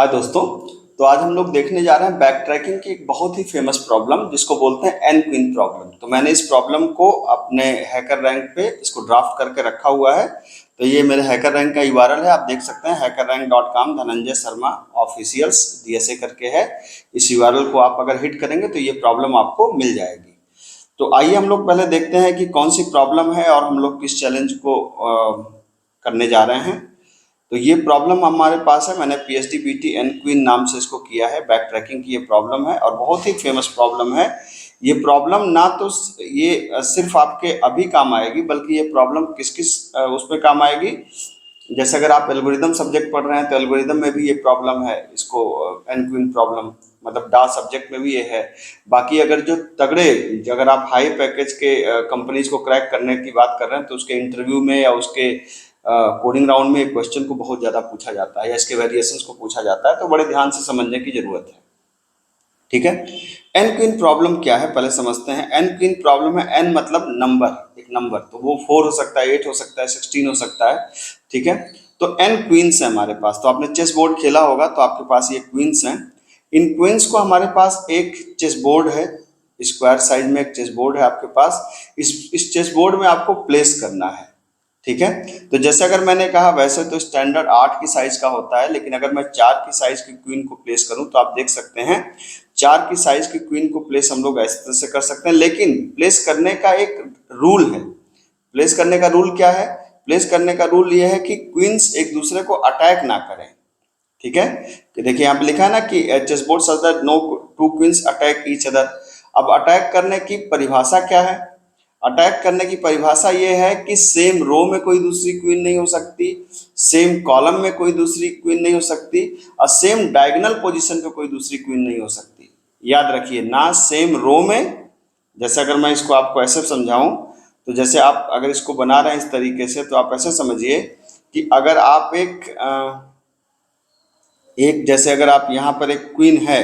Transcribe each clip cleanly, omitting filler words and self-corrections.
हाय दोस्तों। तो आज हम लोग देखने जा रहे हैं बैक ट्रैकिंग की एक बहुत ही फेमस प्रॉब्लम जिसको बोलते हैं एन क्वीन प्रॉब्लम। तो मैंने इस प्रॉब्लम को अपने हैकर रैंक पे इसको ड्राफ्ट करके रखा हुआ है। तो ये मेरे हैकर रैंक का यूआरएल है, आप देख सकते हैं hackerrank.com Dhananjay Sharma officials DSA करके है। इस यूआरएल को आप अगर हिट करेंगे तो ये प्रॉब्लम आपको मिल जाएगी। तो आइए हम लोग पहले देखते हैं कि कौन सी प्रॉब्लम है और हम लोग किस चैलेंज को करने जा रहे हैं। तो ये प्रॉब्लम हमारे पास है, मैंने PhD एन क्वीन नाम से इसको किया है। बैक ट्रैकिंग की ये प्रॉब्लम है और बहुत ही फेमस प्रॉब्लम है। ये प्रॉब्लम ना तो ये सिर्फ आपके अभी काम आएगी, बल्कि ये प्रॉब्लम किस किस उस पर काम आएगी। जैसे अगर आप एल्गोरिदम सब्जेक्ट पढ़ रहे हैं तो एल्गोरिदम में भी ये प्रॉब्लम है, इसको एन क्वीन प्रॉब्लम मतलब डा सब्जेक्ट में भी ये है। बाकी अगर जो तगड़े, अगर आप हाई पैकेज के कंपनीज को क्रैक करने की बात कर रहे हैं तो उसके इंटरव्यू में या उसके कोडिंग राउंड में एक क्वेश्चन को बहुत ज़्यादा पूछा जाता है या इसके वेरिएशंस को पूछा जाता है, तो बड़े ध्यान से समझने की ज़रूरत है। ठीक है, एन क्वीन प्रॉब्लम क्या है पहले समझते हैं। एन क्वीन प्रॉब्लम है, एन मतलब नंबर, एक नंबर, तो वो 4 हो सकता है, 8 हो सकता है, 16 हो सकता है। ठीक है, तो एन क्वींस है हमारे पास। तो आपने चेस बोर्ड खेला होगा तो आपके पास ये क्वींस हैं। इन क्वींस को हमारे पास एक चेस बोर्ड है, स्क्वायर साइज में एक चेस बोर्ड है आपके पास। इस चेस बोर्ड में आपको प्लेस करना है। ठीक है, तो जैसे अगर मैंने कहा वैसे तो स्टैंडर्ड 8 की साइज का होता है, लेकिन अगर मैं 4 की साइज की क्वीन को प्लेस करूं तो आप देख सकते हैं 4 की साइज की क्वीन को प्लेस हम लोग ऐसे तरह से कर सकते हैं। लेकिन प्लेस करने का एक रूल है। प्लेस करने का रूल क्या है? प्लेस करने का रूल ये है कि क्वींस एक दूसरे को अटैक ना करें। ठीक है, कि देखिए यहाँ पे लिखा है ना कि chess board such that no two queens attack each other. अब अटैक करने की परिभाषा क्या है? अटैक करने की परिभाषा ये है कि सेम रो में कोई दूसरी क्वीन नहीं हो सकती, सेम कॉलम में कोई दूसरी क्वीन नहीं हो सकती, और सेम डायगोनल पोजीशन पे कोई दूसरी क्वीन नहीं हो सकती। याद रखिए, ना सेम रो में। जैसे अगर मैं इसको आपको ऐसे समझाऊं तो जैसे आप अगर इसको बना रहे हैं इस तरीके से, तो आप ऐसे समझिए कि अगर आप एक जैसे अगर आप यहाँ पर एक क्वीन है,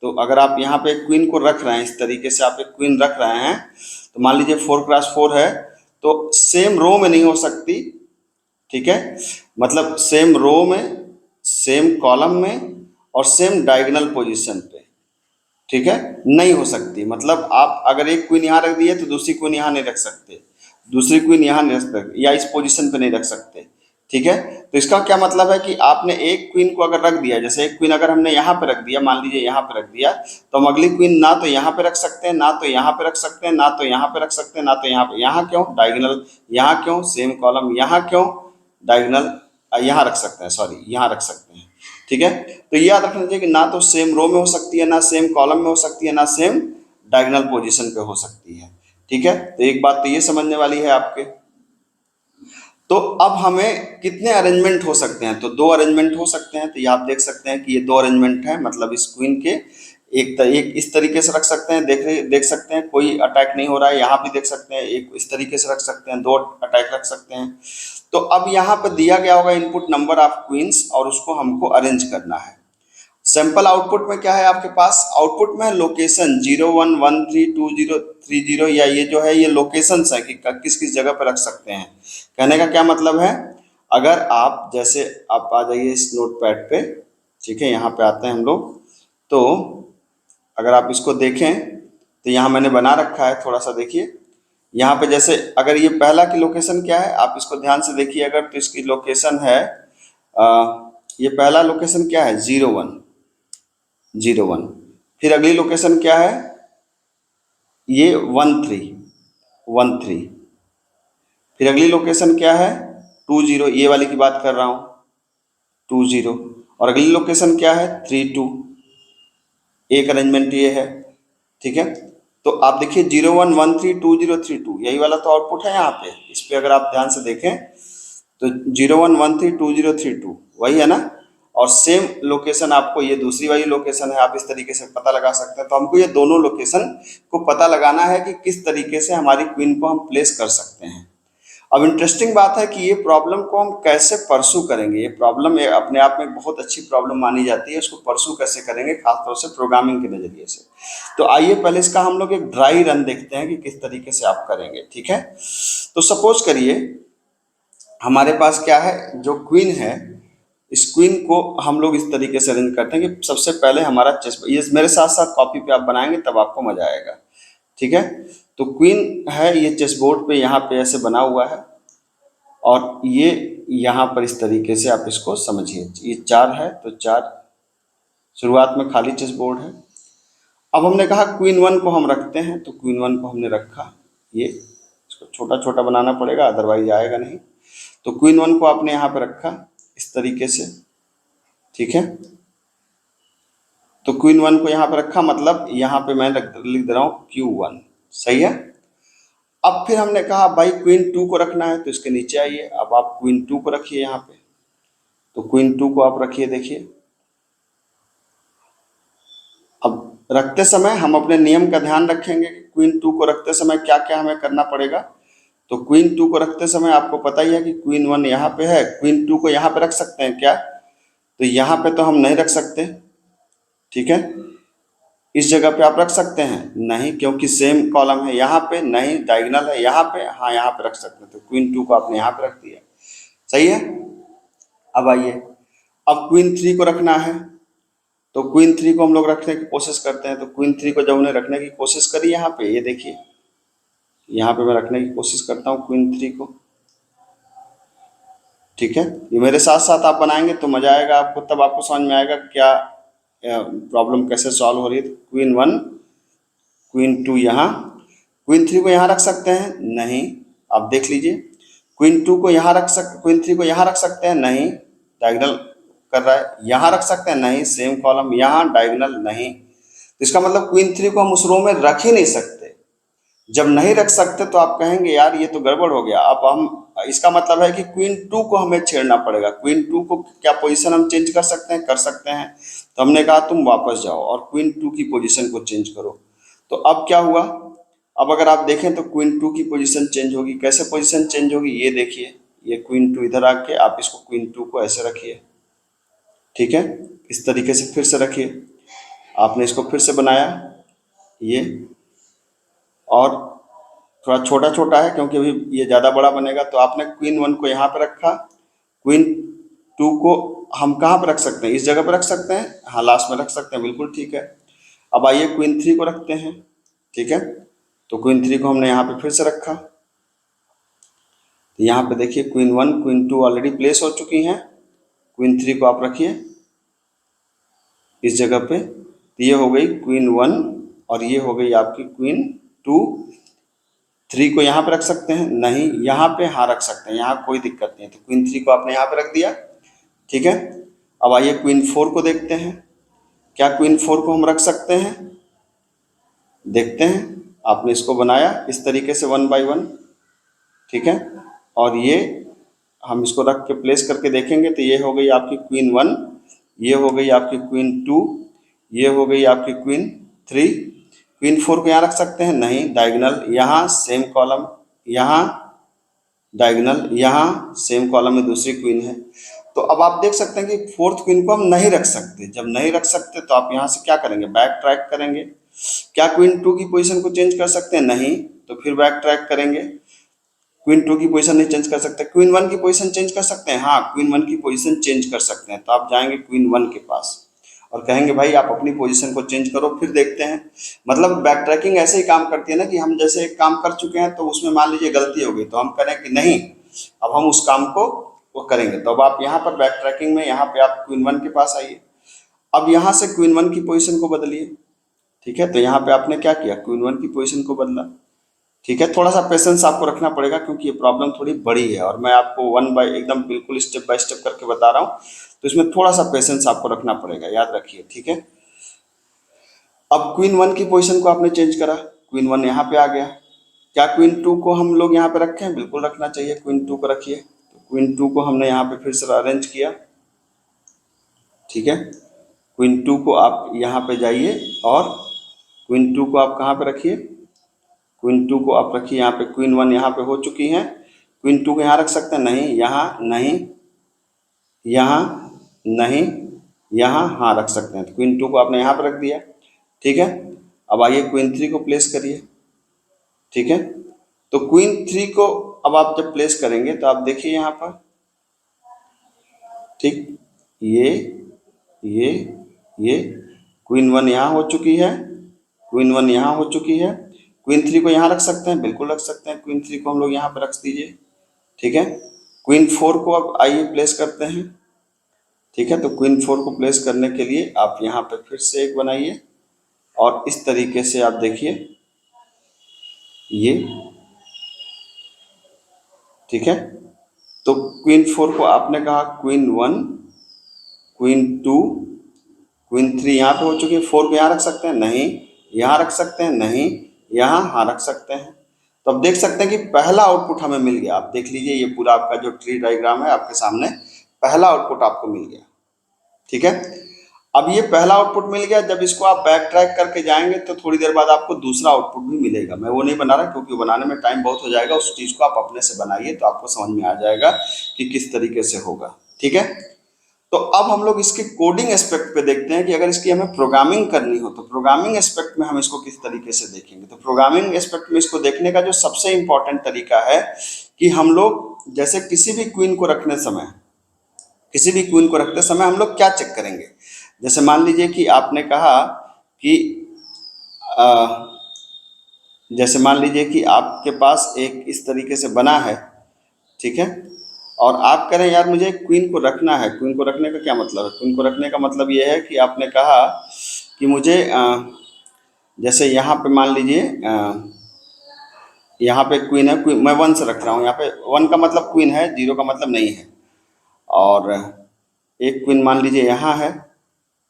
तो अगर आप यहाँ पे एक क्वीन को रख रहे हैं, इस तरीके से आप एक क्वीन रख रहे हैं, तो मान लीजिए 4x4 है, तो सेम रो में नहीं हो सकती। ठीक है, मतलब सेम रो में, सेम कॉलम में और सेम डायगोनल पोजीशन पे, ठीक है, नहीं हो सकती। मतलब आप अगर एक क्वीन यहाँ रख दिए तो दूसरी क्वीन यहाँ नहीं रख सकते, दूसरी क्वीन यहाँ नहीं रख सकते, या इस पोजीशन पे नहीं रख सकते। ठीक है, तो इसका क्या मतलब है कि आपने एक क्वीन को अगर रख दिया, जैसे एक क्वीन अगर हमने यहाँ पे रख दिया, मान लीजिए यहाँ पे रख दिया, तो हम अगली क्वीन ना तो यहाँ पे रख सकते हैं, ना तो यहाँ पे रख सकते हैं, ना तो यहाँ पे रख सकते हैं, ना तो यहाँ पे। यहाँ क्यों डायगोनल, यहाँ क्यों सेम कॉलम, यहाँ क्यों डायगोनल, यहाँ रख सकते हैं, सॉरी यहाँ रख सकते हैं। ठीक है, तो ये याद रखना चाहिए कि ना तो सेम रो में हो सकती है, ना सेम कॉलम में हो सकती है, ना सेम डायगोनल पोजीशन पे हो सकती है। ठीक है, तो एक बात तो ये समझने वाली है आपके। तो अब हमें कितने अरेंजमेंट हो सकते हैं? तो 2 अरेंजमेंट हो सकते हैं। तो ये आप देख सकते हैं कि ये 2 अरेंजमेंट है, मतलब इस क्वीन के एक इस तरीके से रख सकते हैं, देख सकते हैं कोई अटैक नहीं हो रहा है। यहाँ भी देख सकते हैं, एक इस तरीके से रख सकते हैं, 2 अटैक रख सकते हैं। तो अब यहाँ पर दिया गया होगा इनपुट नंबर ऑफ क्वींस और उसको हमको अरेंज करना है। सैंपल आउटपुट में क्या है आपके पास? आउटपुट में लोकेशन 0 1 1 3 2 0 3 0, या ये जो है ये लोकेशंस है कि किस किस जगह पर रख सकते हैं। कहने का क्या मतलब है, अगर आप जैसे आप आ जाइए इस नोट पैड पे, ठीक है, यहाँ पे आते हैं हम लोग। तो अगर आप इसको देखें तो यहाँ मैंने बना रखा है, थोड़ा सा देखिए। यहाँ पे जैसे अगर ये पहला की लोकेशन क्या है, आप इसको ध्यान से देखिए अगर, तो इसकी लोकेशन है ये पहला लोकेशन क्या है 0 1 0 1। फिर अगली लोकेशन क्या है, ये 1 3 1 3। फिर अगली लोकेशन क्या है 2 0, ये वाली की बात कर रहा हूँ 2 0। और अगली लोकेशन क्या है 3 2। एक अरेंजमेंट ये है। ठीक है, तो आप देखिए 0 1 1 3 2 0 3 2, यही वाला तो आउटपुट है यहाँ पे। इस पे अगर आप ध्यान से देखें तो 0 1 1 3 2 0 3 2 वही है ना। और सेम लोकेशन आपको ये दूसरी वाली लोकेशन है, आप इस तरीके से पता लगा सकते हैं। तो हमको ये दोनों लोकेशन को पता लगाना है कि किस तरीके से हमारी क्वीन को हम प्लेस कर सकते हैं। अब इंटरेस्टिंग बात है कि ये प्रॉब्लम को हम कैसे परसू करेंगे। ये प्रॉब्लम अपने आप में बहुत अच्छी प्रॉब्लम मानी जाती है, इसको परसू कैसे करेंगे, खासतौर से प्रोग्रामिंग के नज़रिए से। तो आइए पहले इसका हम लोग एक ड्राई रन देखते हैं कि किस तरीके से आप करेंगे। ठीक है, तो सपोज करिए हमारे पास क्या है, जो क्वीन है इस क्वीन को हम लोग इस तरीके से अरेंज करते हैं कि सबसे पहले हमारा चेस, ये मेरे साथ साथ कॉपी पे आप बनाएंगे तब आपको मजा आएगा। ठीक है, तो क्वीन है ये चेस बोर्ड पे यहाँ पे ऐसे बना हुआ है, और ये यहाँ पर इस तरीके से आप इसको समझिए, ये 4 है तो 4 शुरुआत में खाली चेस बोर्ड है। अब हमने कहा क्वीन 1 को हम रखते हैं, तो क्वीन 1 को हमने रखा, ये इसको छोटा छोटा बनाना पड़ेगा अदरवाइज आएगा नहीं। तो क्वीन 1 को आपने यहाँ पे रखा इस तरीके से। ठीक है, तो क्वीन 1 को यहाँ पे रखा, मतलब यहाँ पे मैं लिख दे रहा हूँ Q1, सही है। अब फिर हमने कहा भाई क्वीन 2 को रखना है, तो इसके नीचे आइए, अब आप क्वीन 2 को रखिए यहाँ पे, तो क्वीन 2 को आप रखिए। देखिए अब रखते समय हम अपने नियम का ध्यान रखेंगे कि क्वीन 2 को रखते समय क्या क्या हमें करना पड़ेगा। तो क्वीन 2 को रखते समय आपको पता ही है कि क्वीन 1 यहाँ पे है, क्वीन 2 को यहाँ पे रख सकते हैं क्या, तो यहाँ पे तो हम नहीं रख सकते। ठीक है, इस जगह पे आप रख सकते हैं नहीं, क्योंकि सेम कॉलम है यहाँ पे, नहीं डायगोनल है यहाँ पे, हाँ यहाँ पे रख सकते हैं, तो क्वीन 2 को आपने यहाँ पे रख दिया, सही है। अब आइए, अब क्वीन 3 को रखना है, तो क्वीन 3 को हम लोग रखने की कोशिश करते हैं। तो क्वीन 3 को जब उन्हें रखने की कोशिश करी यहाँ पे, ये देखिए यहाँ पे मैं रखने की कोशिश करता हूँ क्वीन 3 को। ठीक है, ये मेरे साथ साथ आप बनाएंगे तो मजा आएगा आपको, तब आपको समझ में आएगा क्या प्रॉब्लम कैसे सॉल्व हो रही है। तो क्वीन 1 क्वीन 2 यहाँ, क्वीन 3 को यहाँ रख सकते हैं नहीं, आप देख लीजिए क्वीन 2 को यहाँ क्वीन 3 को यहाँ रख सकते हैं नहीं, डायगोनल कर रहा है, यहाँ रख सकते हैं नहीं, सेम कॉलम, यहाँ डायगोनल नहीं, तो इसका मतलब क्वीन 3 को हम उस रो में रख ही नहीं सकते। जब नहीं रख सकते तो आप कहेंगे यार ये तो गड़बड़ हो गया। अब हम, इसका मतलब है कि क्वीन 2 को हमें छेड़ना पड़ेगा। क्वीन 2 को क्या पोजीशन हम चेंज कर सकते हैं, कर सकते हैं, तो हमने कहा तुम वापस जाओ और क्वीन 2 की पोजीशन को चेंज करो। तो अब क्या हुआ, अब अगर आप देखें तो क्वीन 2 की पोजीशन चेंज होगी। कैसे पोजीशन चेंज होगी, ये देखिए, ये क्वीन 2 इधर आके आप इसको क्वीन 2 को ऐसे रखिए। ठीक है, इस तरीके से फिर से रखिए, आपने इसको फिर से बनाया ये, और थोड़ा छोटा छोटा है क्योंकि अभी ये ज़्यादा बड़ा बनेगा। तो आपने क्वीन 1 को यहाँ पे रखा, क्वीन 2 को हम कहाँ पे रख सकते हैं, इस जगह पे रख सकते हैं, हाँ लास्ट में रख सकते हैं, बिल्कुल ठीक है। अब आइए क्वीन 3 को रखते हैं। ठीक है, तो क्वीन 3 को हमने यहाँ पे फिर से रखा, तो यहाँ पे देखिए क्वीन 1 क्वीन 2 ऑलरेडी प्लेस हो चुकी हैं, क्वीन 3 को आप रखिए इस जगह पे, तो ये हो गई क्वीन 1 और ये हो गई आपकी क्वीन 2। 3 को यहाँ पे रख सकते हैं नहीं, यहाँ पे हाँ रख सकते हैं, यहाँ कोई दिक्कत नहीं है, तो क्वीन 3 को आपने यहाँ पे रख दिया। ठीक है, अब आइए क्वीन 4 को देखते हैं, क्या क्वीन 4 को हम रख सकते हैं, देखते हैं। आपने इसको बनाया इस तरीके से 1 बाय 1। ठीक है, और ये हम इसको रख के प्लेस करके देखेंगे, तो ये हो गई आपकी क्वीन 1, ये हो गई आपकी क्वीन 2, ये हो गई आपकी क्वीन 3। क्वीन 4 को यहाँ रख सकते हैं नहीं, डायगोनल, यहाँ सेम कॉलम, यहाँ डायगोनल, यहाँ सेम कॉलम में दूसरी क्वीन है। तो अब आप देख सकते हैं कि फोर्थ क्वीन को हम नहीं रख सकते। जब नहीं रख सकते तो आप यहाँ से क्या करेंगे, बैक ट्रैक करेंगे। क्या क्वीन 2 की पोजीशन को चेंज कर सकते हैं, नहीं, तो फिर बैक ट्रैक करेंगे। क्वीन 2 की पोजीशन नहीं चेंज कर सकते, क्वीन 1 की पोजीशन चेंज कर सकते हैं, हाँ क्वीन 1 की पोजीशन चेंज कर सकते हैं। तो आप जाएंगे क्वीन 1 के पास और कहेंगे भाई आप अपनी पोजीशन को चेंज करो, फिर देखते हैं। मतलब बैक ट्रैकिंग ऐसे ही काम करती है ना कि हम जैसे एक काम कर चुके हैं तो उसमें मान लीजिए गलती हो गई, तो हम करें कि नहीं अब हम उस काम को वो करेंगे। तो अब आप यहाँ पर बैक ट्रैकिंग में यहाँ पे आप क्वीन 1 के पास आइए, अब यहाँ से क्वीन 1 की पोजीशन को बदलिए। ठीक है, तो यहाँ पे आपने क्या किया, क्वीन 1 की पोजीशन को बदला। ठीक है, थोड़ा सा पेशेंस आपको रखना पड़ेगा क्योंकि ये प्रॉब्लम थोड़ी बड़ी है और मैं आपको वन बाय एकदम बिल्कुल स्टेप बाय स्टेप करके बता रहा हूँ, तो इसमें थोड़ा सा पेशेंस आपको रखना पड़ेगा, याद रखिए। ठीक है, अब क्वीन 1 की पोजीशन को आपने चेंज करा, क्वीन 1 यहाँ पे आ गया। क्या क्वीन 2 को हम लोग यहाँ पे रखें, बिल्कुल रखना चाहिए, क्वीन 2 को रखिए। तो क्वीन 2 को हमने यहाँ पे फिर से अरेंज किया। ठीक है, क्वीन 2 को आप यहाँ पे जाइए और क्वीन 2 को आप कहाँ पे रखिए, क्वीन 2 को आप रखिए यहाँ पे। क्वीन 1 यहाँ पे हो चुकी है, क्वीन 2 को यहाँ रख सकते हैं नहीं, यहाँ नहीं, यहाँ नहीं, यहाँ हाँ रख सकते हैं। तो क्वीन 2 को आपने यहाँ पे रख दिया। ठीक है, अब आइए क्वीन 3 को प्लेस करिए। ठीक है, तो क्वीन 3 को अब आप जब प्लेस करेंगे तो आप देखिए यहाँ पर, ठीक, ये ये क्वीन 1 यहाँ हो चुकी है, क्वीन 1 यहाँ हो चुकी है। क्वीन 3 को यहाँ रख सकते हैं, बिल्कुल रख सकते हैं। क्वीन 3 को हम लोग यहाँ पे रख दीजिए, ठीक है। क्वीन 4 को अब आइए प्लेस करते हैं, ठीक है। तो क्वीन 4 को प्लेस करने के लिए आप यहाँ पे फिर से एक बनाइए और इस तरीके से आप देखिए ये, ठीक है। तो क्वीन 4 को आपने कहा क्वीन 1, क्वीन 2, क्वीन 3 यहाँ पे हो चुकी है। 4 को यहाँ रख सकते हैं, नहीं। यहाँ रख सकते हैं, नहीं। यहाँ हाँ रख सकते हैं। तो अब देख सकते हैं कि पहला आउटपुट हमें मिल गया। आप देख लीजिए ये पूरा आपका जो ट्री डायग्राम है आपके सामने, पहला आउटपुट आपको मिल गया, ठीक है। अब ये पहला आउटपुट मिल गया, जब इसको आप बैक ट्रैक करके जाएंगे तो थोड़ी देर बाद आपको दूसरा आउटपुट भी मिलेगा। मैं वो नहीं बना रहा क्योंकि बनाने में टाइम बहुत हो जाएगा। उस चीज़ को आप अपने से बनाइए तो आपको समझ में आ जाएगा कि किस तरीके से होगा, ठीक है। तो अब हम लोग इसके कोडिंग एस्पेक्ट पे देखते हैं कि अगर इसकी हमें प्रोग्रामिंग करनी हो तो प्रोग्रामिंग एस्पेक्ट में हम इसको किस तरीके से देखेंगे। तो प्रोग्रामिंग एस्पेक्ट में इसको देखने का जो सबसे इम्पोर्टेंट तरीका है कि हम लोग जैसे किसी भी क्वीन को रखते समय हम लोग क्या चेक करेंगे। जैसे मान लीजिए कि आपने कहा कि जैसे मान लीजिए कि आपके पास एक इस तरीके से बना है, ठीक है। और आप कह रहे हैं यार मुझे क्वीन को रखना है। क्वीन को रखने का क्या मतलब है? क्वीन को रखने का मतलब ये है कि आपने कहा कि मुझे जैसे यहाँ पे मान लीजिए यहाँ पे क्वीन है, क्वीन मैं 1 से रख रहा हूँ। यहाँ पे 1 का मतलब क्वीन है, 0 का मतलब नहीं है। और एक क्वीन मान लीजिए यहाँ है,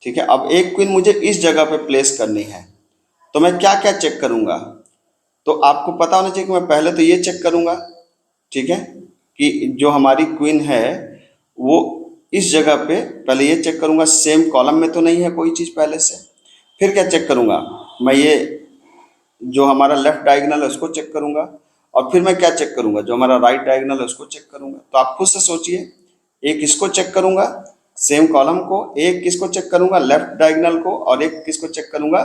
ठीक है। अब एक क्वीन मुझे इस जगह पे प्लेस करनी है, तो मैं क्या क्या चेक करूँगा? तो आपको पता होना चाहिए कि मैं पहले तो ये चेक करूँगा, ठीक है, कि जो हमारी क्वीन है वो इस जगह पे, पहले ये चेक करूँगा सेम कॉलम में तो नहीं है कोई चीज़ पहले से। फिर क्या चेक करूँगा? मैं ये जो हमारा लेफ्ट डायगोनल है उसको चेक करूँगा। और फिर मैं क्या चेक करूँगा? जो हमारा राइट डायगोनल है उसको चेक करूँगा। तो आप खुद से सोचिए, एक इसको चेक करूँगा सेम कॉलम को, एक किसको चेक करूँगा लेफ्ट डायगोनल को, और एक किसको चेक करूँगा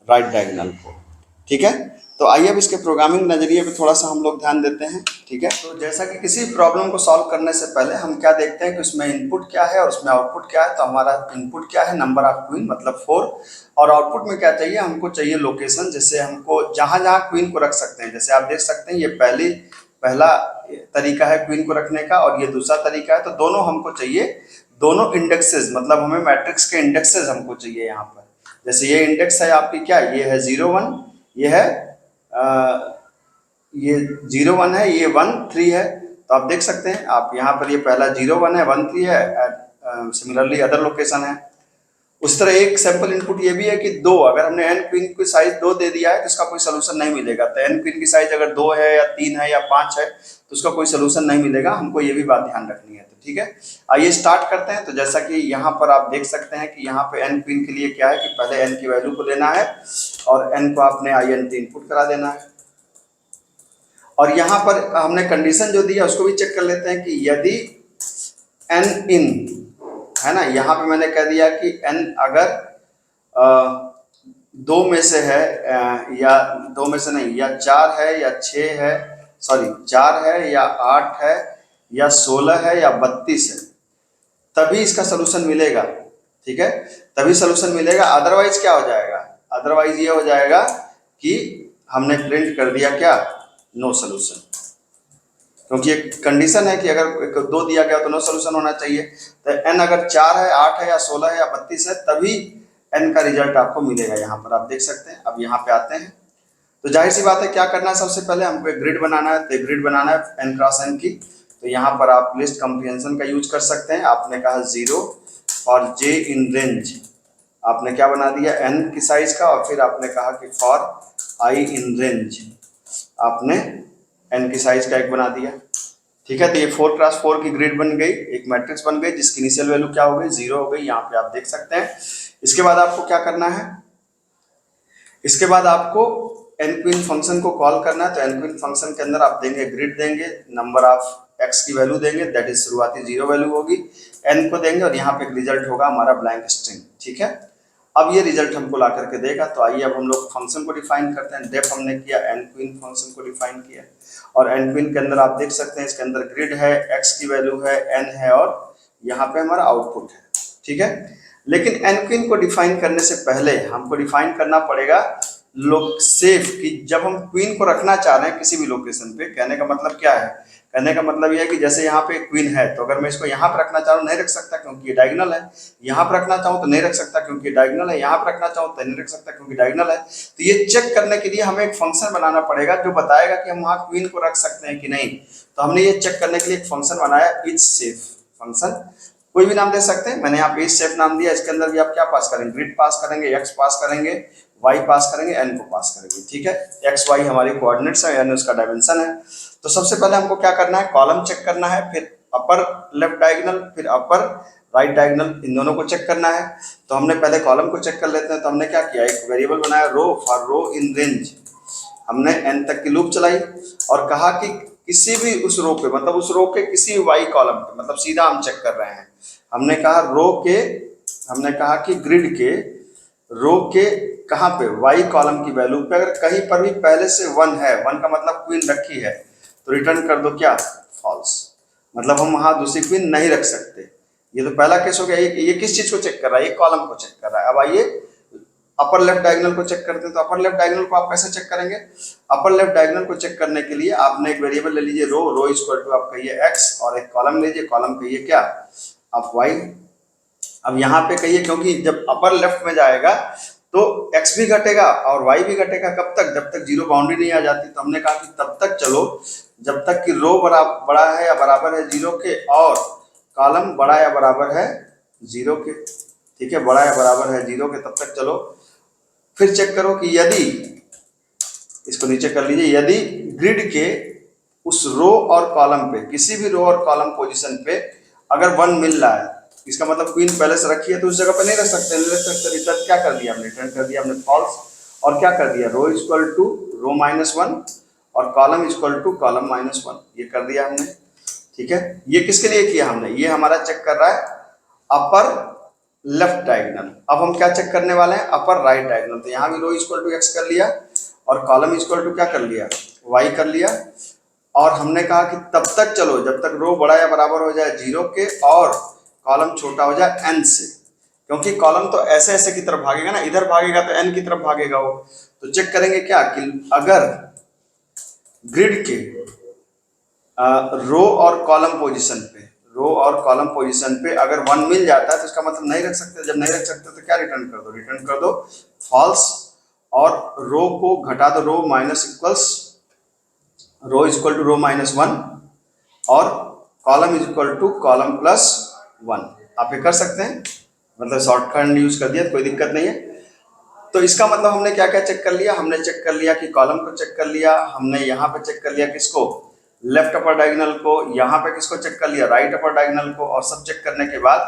राइट डायगोनल को, ठीक है। तो आइए अब इसके प्रोग्रामिंग नज़रिए पे थोड़ा सा हम लोग ध्यान देते हैं, ठीक है। तो जैसा कि किसी प्रॉब्लम को सॉल्व करने से पहले हम क्या देखते हैं कि उसमें इनपुट क्या है और उसमें आउटपुट क्या है। तो हमारा इनपुट क्या है? नंबर ऑफ क्वीन मतलब 4। और आउटपुट में क्या चाहिए? हमको चाहिए लोकेशन। जैसे हमको जहाँ जहाँ क्वीन को रख सकते हैं, जैसे आप देख सकते हैं ये पहला तरीका है क्वीन को रखने का और ये दूसरा तरीका है। तो दोनों हमको चाहिए, दोनों इंडेक्सेस, मतलब हमें मैट्रिक्स के इंडेक्सेस हमको चाहिए यहाँ पर। जैसे ये इंडेक्स है आपकी क्या, ये है 0 1, ये है ये 0 1 है, ये 1 3 है। तो आप देख सकते हैं आप यहाँ पर ये पहला 0 1 है, 1 3 है। सिमिलरली अदर लोकेशन है। उस तरह एक सैंपल इनपुट ये भी है कि 2, अगर हमने एन क्वीन की साइज 2 दे दिया है तो इसका कोई सोल्यूशन नहीं मिलेगा। तो एन क्वीन की साइज अगर 2 है या 3 है या 5 है तो उसका कोई सोल्यूशन नहीं मिलेगा। हमको ये भी बात ध्यान रखनी है। तो ठीक है, आइए स्टार्ट करते हैं। तो जैसा कि यहाँ पर आप देख सकते हैं कि यहाँ पे एन क्वीन के लिए क्या है कि पहले एन की वैल्यू को लेना है और एन को आपने INT इनपुट करा देना है। और यहाँ पर हमने कंडीशन जो दिया उसको भी चेक कर लेते हैं कि यदि एन इन है ना, यहाँ पे मैंने कह दिया कि एन अगर 2 में से है या 2 में से नहीं, या 4 है या 6 है, सॉरी 4 है या 8 है या 16 है या 32 है, तभी इसका सोल्यूशन मिलेगा। ठीक है, तभी सोल्यूशन मिलेगा। अदरवाइज क्या हो जाएगा? अदरवाइज ये हो जाएगा कि हमने प्रिंट कर दिया क्या, नो सोल्यूशन। क्योंकि एक कंडीशन है कि अगर 2 दिया गया तो नो सोल्यूशन होना चाहिए। तो एन अगर 4 है, 8 है या 16 है या 32 है तभी एन का रिजल्ट आपको मिलेगा। यहाँ पर आप देख सकते हैं। अब यहाँ पे आते हैं तो जाहिर सी बात है क्या करना है, सबसे पहले हमको एक ग्रिड बनाना है। तो ग्रिड बनाना है एन क्रॉस एन की। तो यहाँ पर आप लिस्ट कंप्रीहेंशन का यूज कर सकते हैं। आपने कहा 0 फॉर j इन रेंज, आपने क्या बना दिया n की साइज का, और फिर आपने कहा कि फॉर i इन रेंज आपने n की साइज का एक बना दिया। ठीक है, तो ये 4x4 की ग्रिड बन गई, एक मैट्रिक्स बन गई जिसकी इनिशियल वैल्यू क्या हो गई, 0 हो गई। यहाँ पे आप देख सकते हैं। इसके बाद आपको क्या करना है, इसके बाद आपको nqueen फंक्शन को कॉल करना है। तो nqueen फंक्शन के अंदर आप देंगे ग्रिड, देंगे नंबर ऑफ x की वैल्यू देंगे, दैट इज शुरुआती 0 वैल्यू होगी, n को देंगे और यहाँ पे एक रिजल्ट होगा हमारा ब्लैंक स्ट्रिंग। ठीक है, अब ये रिजल्ट हमको ला करके देगा। तो आइए अब हम लोग फंक्शन को डिफाइन करते हैं। डेफ हमने किया, nqueen फंक्शन को डिफाइन किया और nqueen के अंदर आप देख सकते हैं इसके अंदर ग्रिड है, x की वैल्यू है, n है और यहाँ पे हमारा आउटपुट है। ठीक है। लेकिन एन क्वीन को डिफाइन करने से पहले हमको डिफाइन करना पड़ेगा लोग सेफ, कि जब हम क्वीन को रखना चाह रहे हैं किसी भी लोकेशन पे, कहने का मतलब क्या है, कहने का मतलब यह है कि जैसे यहाँ पे क्वीन है तो अगर मैं इसको यहाँ पे रखना चाहूँ नहीं रख सकता क्योंकि ये डायगोनल है, यहाँ पे रखना चाहूँ तो नहीं रख सकता क्योंकि डायगोनल है, यहाँ पे रखना चाहूँ तो नहीं रख सकता क्योंकि डायगोनल है। तो ये चेक करने के लिए हमें एक फंक्शन बनाना पड़ेगा जो बताएगा कि हम वहाँ क्वीन को रख सकते हैं कि नहीं। तो हमने ये चेक करने के लिए एक फंक्शन बनाया इज सेफ फंक्शन, कोई भी नाम दे सकते हैं, मैंने यहाँ पे इज सेफ नाम दिया। इसके अंदर भी आप क्या पास करेंगे, ग्रिड पास करेंगे, एक्स पास करेंगे, वाई पास करेंगे, एन को पास करेंगे, ठीक है। एक्स वाई हमारी कोऑर्डिनेट्स है, यानी उसका डायमेंशन है। तो सबसे पहले हमको क्या करना है, कॉलम चेक करना है, फिर अपर लेफ्ट डायगोनल, फिर अपर राइट डायगोनल, इन दोनों को चेक करना है। तो हमने पहले कॉलम को चेक कर लेते हैं। तो हमने क्या किया, एक वेरिएबल बनाया रो, फॉर रो इन रेंज, हमने एन तक की लूप चलाई और कहा कि किसी भी उस रो पे, मतलब उस रो के किसी भी वाई कॉलम पे, मतलब सीधा हम चेक कर रहे हैं। हमने कहा रो के, हमने कहा कि ग्रिड के रो के कहाँ पे, वाई कॉलम की वैल्यू पे अगर कहीं पर भी पहले से 1 है, 1 का मतलब क्वीन रखी है, तो रिटर्न कर दो क्या, फॉल्स, मतलब हम वहां दूसरी क्वीन नहीं रख सकते। ये तो पहला केस हो गया। ये किस चीज को चेक कर रहा है, ये कॉलम को चेक कर रहा है। अब आइए अपर लेफ्ट डायगोनल को चेक करते हैं। तो अपर लेफ्ट डायगोनल को आप कैसे चेक करेंगे, अपर लेफ्ट डायगोनल को चेक करने के लिए आपने एक वेरिएबल ले लीजिए रो, रो इक्वल टू आप कहिए एक्स, और एक कॉलम लीजिए, कॉलम कहिए क्या, आप वाई। अब यहाँ पे कहिए, क्योंकि जब अपर लेफ्ट में जाएगा तो x भी घटेगा और y भी घटेगा, कब तक, जब तक जीरो बाउंड्री नहीं आ जाती। तो हमने कहा कि तब तक चलो जब तक कि रो बड़ा है या बराबर है जीरो के, और कॉलम बड़ा या बराबर है जीरो के, ठीक है, बड़ा या बराबर है जीरो के, तब तक चलो। फिर चेक करो कि यदि, इसको नीचे कर लीजिए, यदि ग्रिड के उस रो और कॉलम पे, किसी भी रो और कॉलम पोजीशन पे अगर 1 मिल रहा है, इसका मतलब क्वीन पहले से रखी है तो उस जगह पे नहीं रख सकते, नहीं रख सकते। रिटर्न क्या कर दिया हमने, रिटर्न कर दिया हमने फॉल्स, और क्या कर दिया, रो इक्वल टू रो -1 और कॉलम इक्वल टू कॉलम -1, ये कर दिया हमने, ठीक है। ये किसके लिए किया हमने, ये हमारा चेक कर रहा है अपर लेफ्ट डायगोनल। अब हम क्या चेक करने वाले हैं, अपर राइट डायगोनल। तो यहाँ भी रो इक्वल टू एक्स कर लिया और कॉलम इक्वल टू क्या कर लिया, वाई कर लिया। और हमने कहा कि तब तक चलो जब तक रो बड़ा या बराबर हो जाए जीरो के और कॉलम छोटा हो जाए एन से, क्योंकि कॉलम तो ऐसे ऐसे की तरफ भागेगा ना, इधर भागेगा तो एन की तरफ भागेगा वो। तो चेक करेंगे क्या कि अगर ग्रिड के रो और कॉलम पोजीशन पे, रो और कॉलम पोजीशन पे अगर 1 मिल जाता है तो इसका मतलब नहीं रख सकते। जब नहीं रख सकते तो क्या रिटर्न कर दो, रिटर्न कर दो फॉल्स, और रो को घटा दो, row minus equals, row equal to row -1 और कॉलम इक्वल टू कॉलम +1। आप ये कर सकते हैं, मतलब शॉर्टकट यूज कर दिया तो कोई दिक्कत नहीं है। तो इसका मतलब हमने क्या क्या चेक कर लिया, हमने चेक कर लिया कि कॉलम को चेक कर लिया, हमने यहाँ पे चेक कर लिया किसको, लेफ्ट अपर डायगोनल को, यहाँ पे किसको चेक कर लिया, राइट अपर डायगोनल को। और सब चेक करने के बाद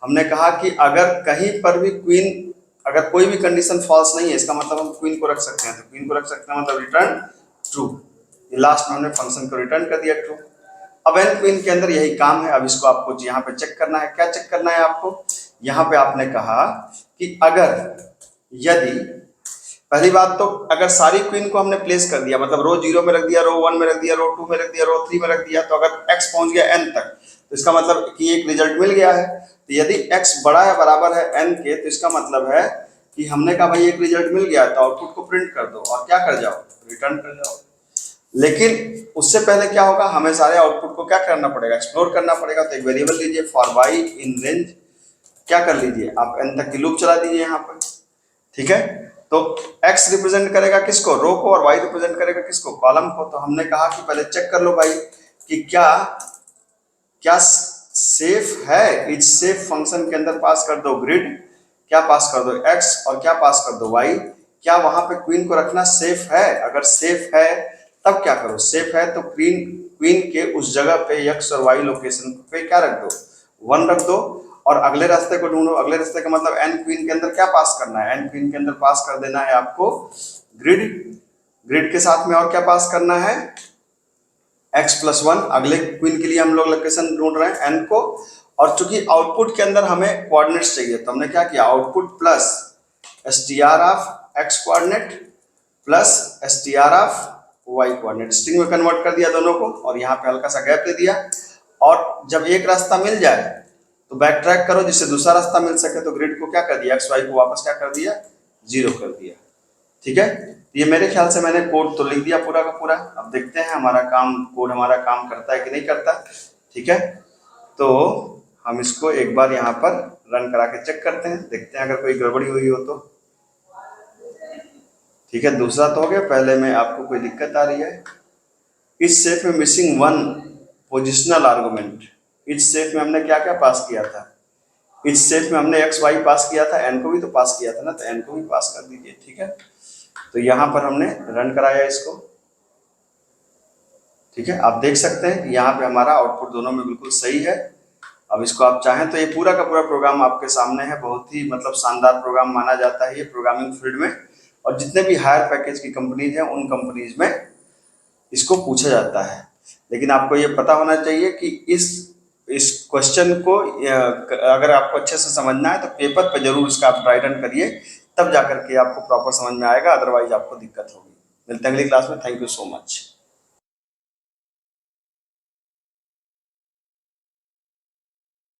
हमने कहा कि अगर कहीं पर भी क्वीन, अगर कोई भी कंडीशन फॉल्स नहीं है, इसका मतलब हम क्वीन को रख सकते हैं। तो क्वीन को रख सकते हैं मतलब रिटर्न ट्रू, लास्ट में हमने फंक्शन को रिटर्न कर दिया ट्रू। अब एन क्वीन के अंदर यही काम है। अब इसको आपको यहाँ पे चेक करना है, क्या चेक करना है आपको, यहाँ पे आपने कहा कि अगर, यदि, पहली बात तो अगर सारी क्वीन को हमने प्लेस कर दिया, मतलब रो 0 में रख दिया, रो 1 में रख दिया, रो 2 में रख दिया, रो 3 में रख दिया, तो अगर x पहुंच गया n तक तो इसका मतलब कि एक रिजल्ट मिल गया है। तो यदि x बड़ा या बराबर है n के, तो इसका मतलब है कि हमने कहा भाई एक रिजल्ट मिल गया, तो आउटपुट को प्रिंट कर दो और क्या कर जाओ, रिटर्न कर जाओ। लेकिन उससे पहले क्या होगा, हमें सारे आउटपुट को क्या करना पड़ेगा, एक्सप्लोर करना पड़ेगा। तो एक वेरिएबल लीजिए फॉर y इन रेंज, क्या कर लीजिए आप, n तक की लूप चला दीजिए यहाँ पर, ठीक है। तो x रिप्रेजेंट करेगा किसको, रो को, और y रिप्रेजेंट करेगा किसको, कॉलम को। तो हमने कहा कि पहले चेक कर लो भाई कि क्या क्या सेफ है, इज सेफ फंक्शन के अंदर पास कर दो ग्रिड, क्या पास कर दो x, और क्या पास कर दो y, क्या वहां पे क्वीन को रखना सेफ है। अगर सेफ है तब क्या करो, सेफ है तो क्वीन के उस जगह पे x और y लोकेशन पे क्या रख दो, 1 रख दो, और अगले रास्ते को ढूंढो। अगले रास्ते का मतलब एन क्वीन के अंदर क्या पास करना है, एन क्वीन के अंदर पास कर देना है आपको ग्रिड, ग्रिड के साथ में और क्या पास करना है, x+1। अगले क्वीन के लिए हम लोग लोकेशन ढूंढ रहे हैं एन को, और चूंकि आउटपुट के अंदर हमें कोऑर्डिनेट्स चाहिए, तो हमने क्या किया, output plus str of x coordinate plus str of y coordinate, string में कन्वर्ट कर दिया दोनों को, और यहाँ पे हल्का सा गैप दे दिया। और जब एक रास्ता मिल जाए तो बैक ट्रैक करो जिससे दूसरा रास्ता मिल सके। तो ग्रिड को क्या कर दिया, एक्स वाई को वापस क्या कर दिया, 0 कर दिया। ठीक है, ये मेरे ख्याल से मैंने कोड तो लिख दिया पूरा का पूरा। अब देखते हैं हमारा काम, कोड हमारा काम करता है कि नहीं करता। ठीक है, तो हम इसको एक बार यहाँ पर रन करा के चेक करते हैं, देखते हैं अगर कोई गड़बड़ी हुई हो तो। ठीक है, दूसरा तो हो गया। पहले में आपको कोई दिक्कत आ रही है, इस सेट में मिसिंग 1 पोजिशनल आर्गुमेंट। इस सेट में हमने क्या क्या पास किया था, इस सेट में हमने एक्स वाई पास किया था, एन को भी तो पास किया था ना, तो एन को भी पास कर दीजिए। ठीक है, तो यहाँ पर हमने रन कराया इसको। ठीक है, आप देख सकते हैं कि यहाँ पे हमारा आउटपुट दोनों में बिल्कुल सही है। अब इसको आप चाहें तो ये पूरा का पूरा प्रोग्राम आपके सामने है, बहुत ही मतलब शानदार प्रोग्राम माना जाता है ये प्रोग्रामिंग फील्ड में, और जितने भी हायर पैकेज की कंपनीज हैं उन कंपनीज में इसको पूछा जाता है। लेकिन आपको ये पता होना चाहिए कि इस क्वेश्चन को अगर आपको अच्छे से समझना है तो पेपर पे जरूर इसका आप ट्राई रन करिए, तब जाकर के आपको प्रॉपर समझ में आएगा, अदरवाइज आपको दिक्कत होगी। मिलते हैं अगली क्लास में। Thank you so much.